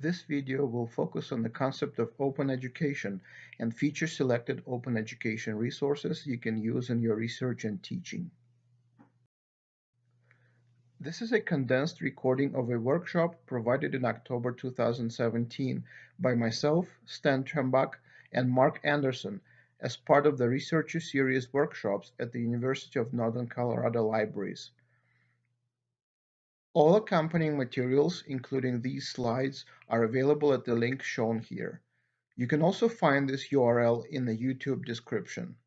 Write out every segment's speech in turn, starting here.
This video will focus on the concept of open education and feature selected open education resources you can use in your research and teaching. This is a condensed recording of a workshop provided in October 2017 by myself, Stan Trembach, and Mark Anderson as part of the Researcher Series workshops at the University of Northern Colorado Libraries. All accompanying materials, including these slides, are available at the link shown here. You can also find this URL in the YouTube description.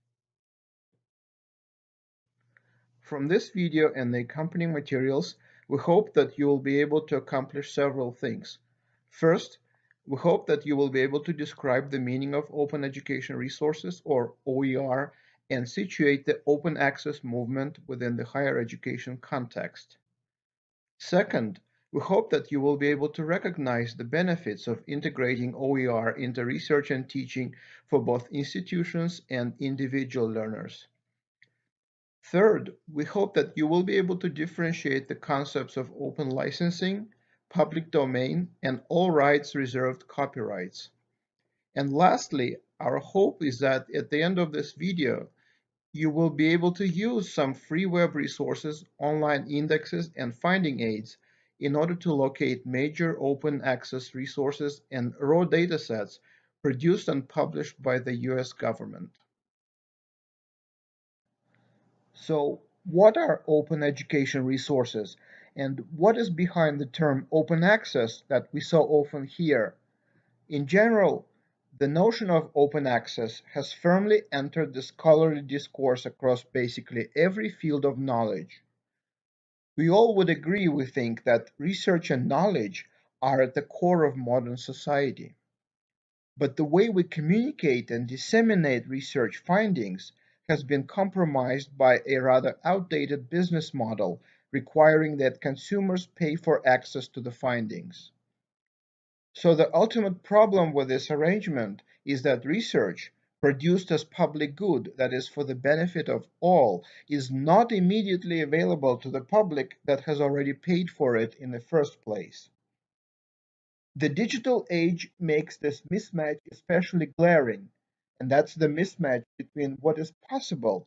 From this video and the accompanying materials, we hope that you will be able to accomplish several things. First, we hope that you will be able to describe the meaning of open education resources, or OER, and situate the open access movement within the higher education context. Second, we hope that you will be able to recognize the benefits of integrating OER into research and teaching for both institutions and individual learners. Third, we hope that you will be able to differentiate the concepts of open licensing, public domain, and all rights reserved copyrights. And lastly, our hope is that at the end of this video, you will be able to use some free web resources, online indexes, and finding aids in order to locate major open access resources and raw datasets produced and published by the US government. So, what are open education resources, and what is behind the term open access that we so often hear? In general, the notion of open access has firmly entered the scholarly discourse across basically every field of knowledge. We all would agree, we think, that research and knowledge are at the core of modern society. But the way we communicate and disseminate research findings has been compromised by a rather outdated business model requiring that consumers pay for access to the findings. So the ultimate problem with this arrangement is that research, produced as public good, that is for the benefit of all, is not immediately available to the public that has already paid for it in the first place. The digital age makes this mismatch especially glaring, and that's the mismatch between what is possible,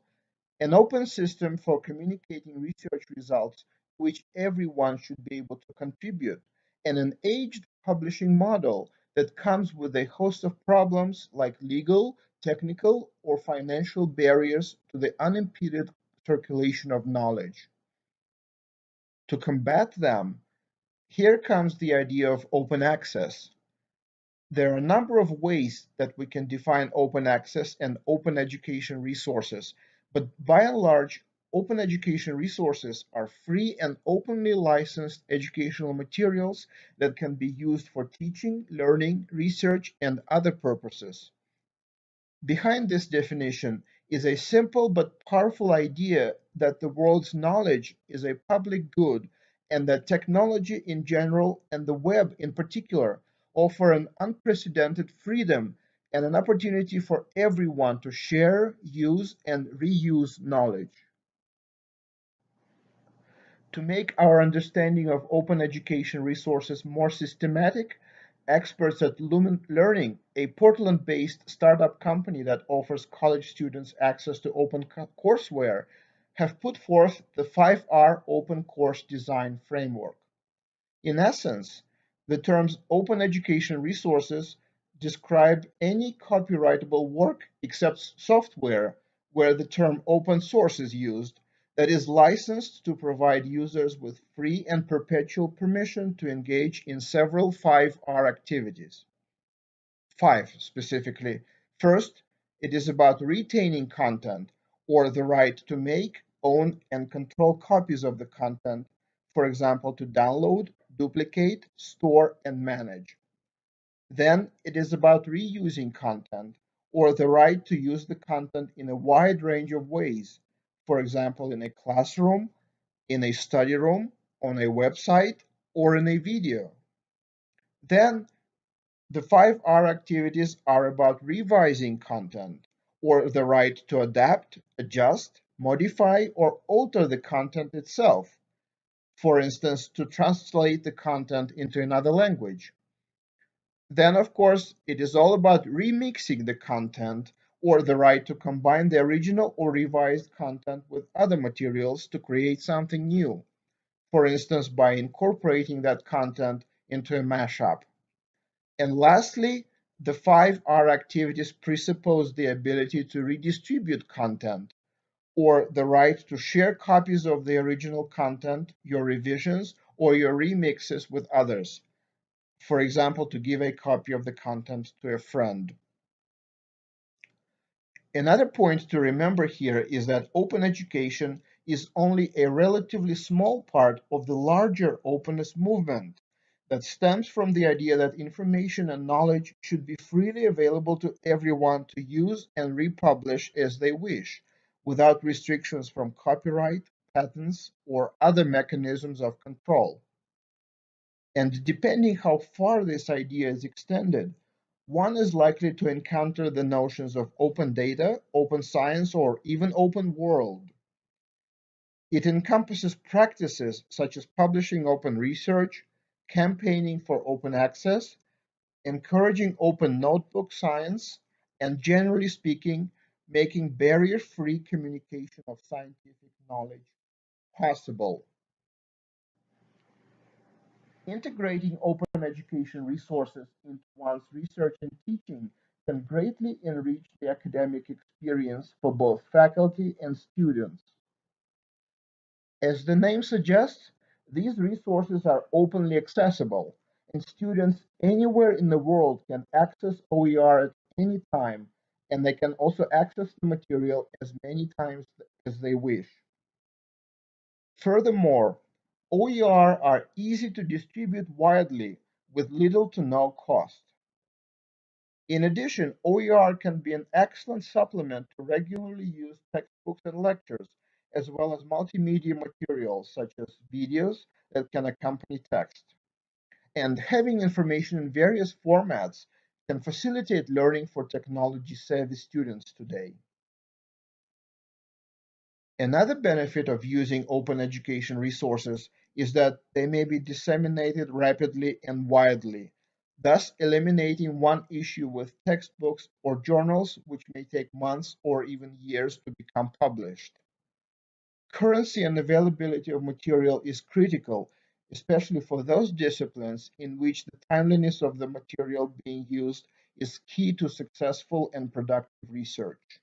an open system for communicating research results to which everyone should be able to contribute, and an aged publishing model that comes with a host of problems like legal, technical, or financial barriers to the unimpeded circulation of knowledge. To combat them, here comes the idea of open access. There are a number of ways that we can define open access and open education resources, but by and large, open education resources are free and openly licensed educational materials that can be used for teaching, learning, research, and other purposes. Behind this definition is a simple but powerful idea that the world's knowledge is a public good and that technology in general and the web in particular offer an unprecedented freedom and an opportunity for everyone to share, use, and reuse knowledge. To make our understanding of open education resources more systematic, experts at Lumen Learning, a Portland-based startup company that offers college students access to open courseware, have put forth the 5R Open Course Design Framework. In essence, the terms open education resources describe any copyrightable work except software where the term open source is used, that is licensed to provide users with free and perpetual permission to engage in several 5R activities. 5 specifically. First, it is about retaining content or the right to make, own, and control copies of the content, for example, to download, duplicate, store, and manage. Then it is about reusing content or the right to use the content in a wide range of ways, for example, in a classroom, in a study room, on a website, or in a video. Then the 5R activities are about revising content or the right to adapt, adjust, modify, or alter the content itself, for instance, to translate the content into another language. Then, of course, it is all about remixing the content or the right to combine the original or revised content with other materials to create something new, for instance, by incorporating that content into a mashup. And lastly, the 5R activities presuppose the ability to redistribute content or the right to share copies of the original content, your revisions, or your remixes with others. For example, to give a copy of the content to a friend. Another point to remember here is that open education is only a relatively small part of the larger openness movement that stems from the idea that information and knowledge should be freely available to everyone to use and republish as they wish, without restrictions from copyright, patents, or other mechanisms of control. And depending how far this idea is extended, one is likely to encounter the notions of open data, open science, or even open world. It encompasses practices such as publishing open research, campaigning for open access, encouraging open notebook science, and generally speaking, making barrier-free communication of scientific knowledge possible. Integrating open education resources into one's research and teaching can greatly enrich the academic experience for both faculty and students. As the name suggests, these resources are openly accessible, and students anywhere in the world can access OER at any time, and they can also access the material as many times as they wish. Furthermore, OER are easy to distribute widely with little to no cost. In addition, OER can be an excellent supplement to regularly used textbooks and lectures, as well as multimedia materials such as videos that can accompany text. And having information in various formats can facilitate learning for technology-savvy students today. Another benefit of using open education resources is that they may be disseminated rapidly and widely, thus eliminating one issue with textbooks or journals which may take months or even years to become published. Currency and availability of material is critical, especially for those disciplines in which the timeliness of the material being used is key to successful and productive research.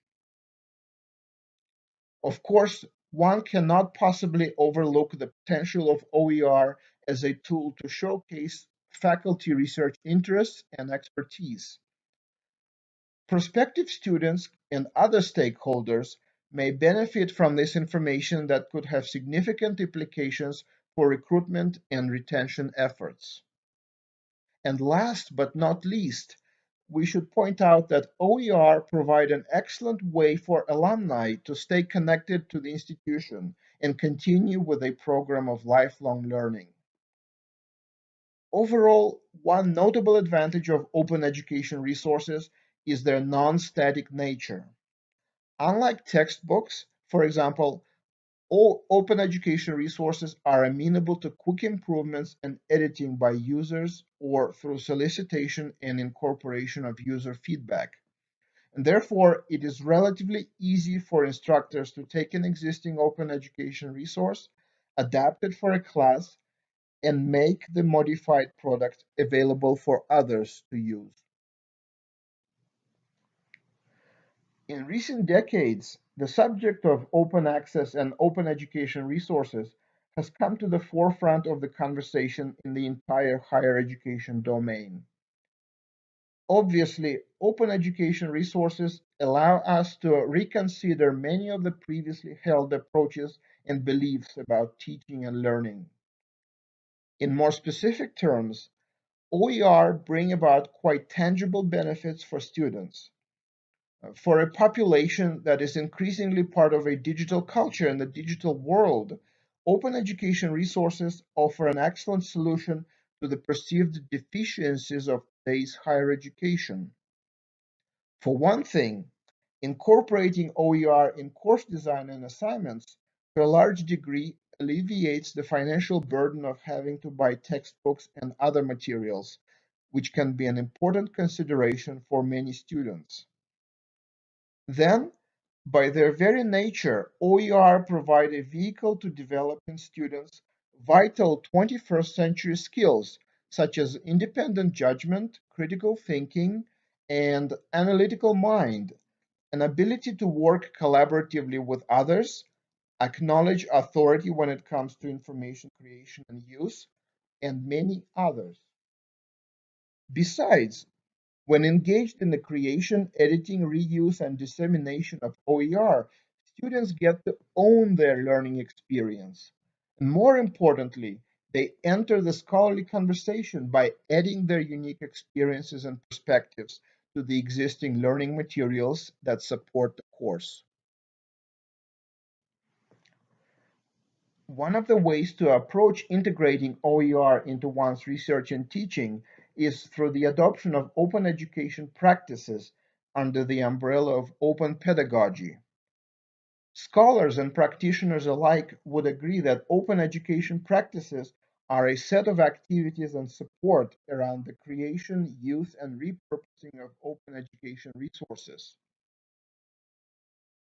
Of course, one cannot possibly overlook the potential of OER as a tool to showcase faculty research interests and expertise. Prospective students and other stakeholders may benefit from this information that could have significant implications for recruitment and retention efforts. And last but not least, we should point out that OER provide an excellent way for alumni to stay connected to the institution and continue with a program of lifelong learning. Overall, one notable advantage of open education resources is their non-static nature. Unlike textbooks, for example, all open education resources are amenable to quick improvements and editing by users or through solicitation and incorporation of user feedback. And therefore, it is relatively easy for instructors to take an existing open education resource, adapt it for a class, and make the modified product available for others to use. In recent decades, the subject of open access and open education resources has come to the forefront of the conversation in the entire higher education domain. Obviously, open education resources allow us to reconsider many of the previously held approaches and beliefs about teaching and learning. In more specific terms, OER bring about quite tangible benefits for students. For a population that is increasingly part of a digital culture and the digital world, open education resources offer an excellent solution to the perceived deficiencies of today's higher education. For one thing, incorporating OER in course design and assignments to a large degree alleviates the financial burden of having to buy textbooks and other materials, which can be an important consideration for many students. Then, by their very nature, OER provide a vehicle to develop in students vital 21st century skills such as independent judgment, critical thinking, and analytical mind, an ability to work collaboratively with others, acknowledge authority when it comes to information creation and use, and many others. Besides, when engaged in the creation, editing, reuse, and dissemination of OER, students get to own their learning experience. And more importantly, they enter the scholarly conversation by adding their unique experiences and perspectives to the existing learning materials that support the course. One of the ways to approach integrating OER into one's research and teaching is through the adoption of open education practices under the umbrella of open pedagogy. Scholars and practitioners alike would agree that open education practices are a set of activities and support around the creation, use, and repurposing of open education resources.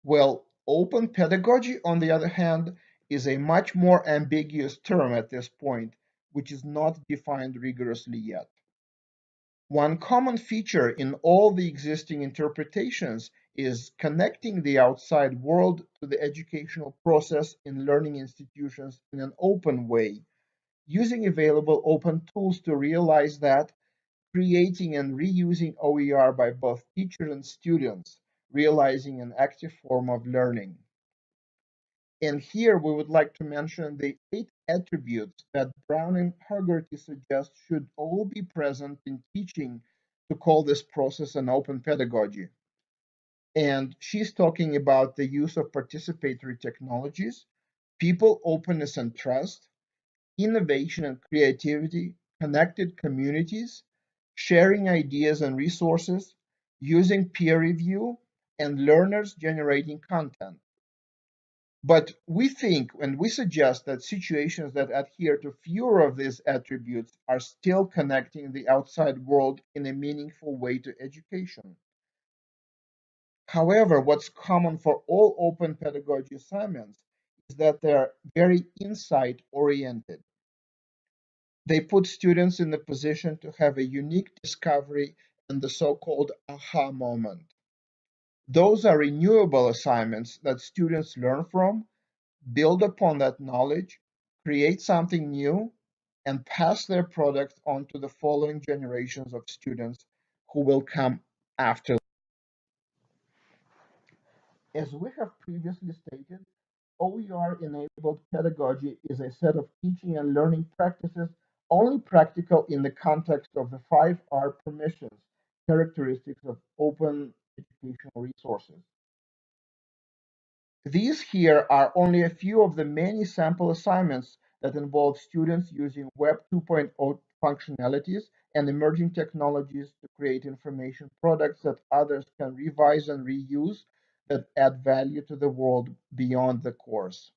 Well, open pedagogy, on the other hand, is a much more ambiguous term at this point, which is not defined rigorously yet. One common feature in all the existing interpretations is connecting the outside world to the educational process in learning institutions in an open way, using available open tools to realize that creating and reusing OER by both teachers and students, realizing an active form of learning. And here we would like to mention the 8 attributes that Brown and Haggerty suggest should all be present in teaching to call this process an open pedagogy. And she's talking about the use of participatory technologies, people openness and trust, innovation and creativity, connected communities, sharing ideas and resources, using peer review, and learners generating content. But we think and we suggest that situations that adhere to fewer of these attributes are still connecting the outside world in a meaningful way to education. However, what's common for all open pedagogy assignments is that they're very insight oriented. They put students in the position to have a unique discovery and the so-called aha moment. Those are renewable assignments that students learn from, build upon that knowledge, create something new, and pass their product on to the following generations of students who will come after. As we have previously stated, OER-enabled pedagogy is a set of teaching and learning practices only practical in the context of the 5R permissions, characteristics of open educational resources. These here are only a few of the many sample assignments that involve students using Web 2.0 functionalities and emerging technologies to create information products that others can revise and reuse that add value to the world beyond the course.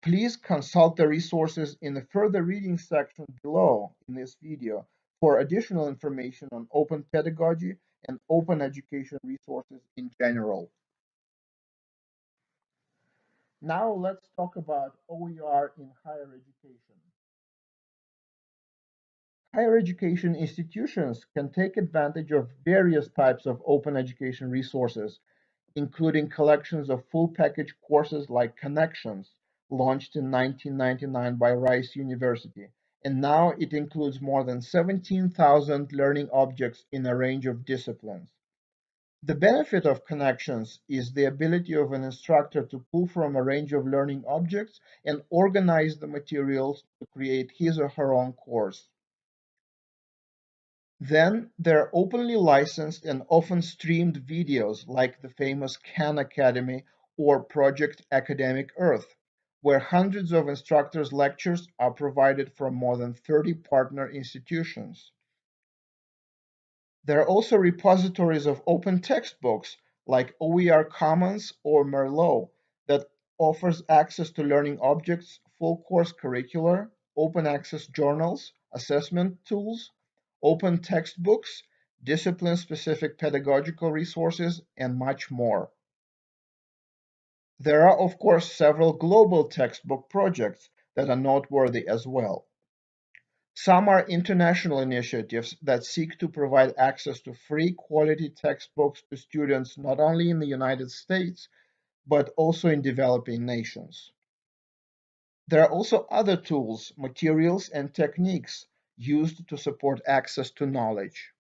Please consult the resources in the further reading section below in this video for additional information on open pedagogy and open education resources in general. Now let's talk about OER in higher education. Higher education institutions can take advantage of various types of open education resources, including collections of full package courses like Connections, launched in 1999 by Rice University, and now it includes more than 17,000 learning objects in a range of disciplines. The benefit of connections is the ability of an instructor to pull from a range of learning objects and organize the materials to create his or her own course. Then there are openly licensed and often streamed videos like the famous Khan Academy or Project Academic Earth, where hundreds of instructors' lectures are provided from more than 30 partner institutions. There are also repositories of open textbooks like OER Commons or Merlot that offers access to learning objects, full course curricular, open access journals, assessment tools, open textbooks, discipline-specific pedagogical resources, and much more. There are, of course, several global textbook projects that are noteworthy as well. Some are international initiatives that seek to provide access to free quality textbooks to students not only in the United States, but also in developing nations. There are also other tools, materials, and techniques used to support access to knowledge.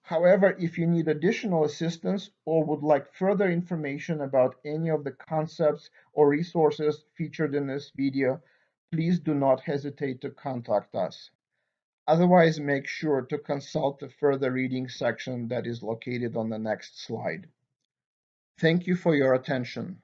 However, if you need additional assistance or would like further information about any of the concepts or resources featured in this video, please do not hesitate to contact us. Otherwise, make sure to consult the further reading section that is located on the next slide. Thank you for your attention.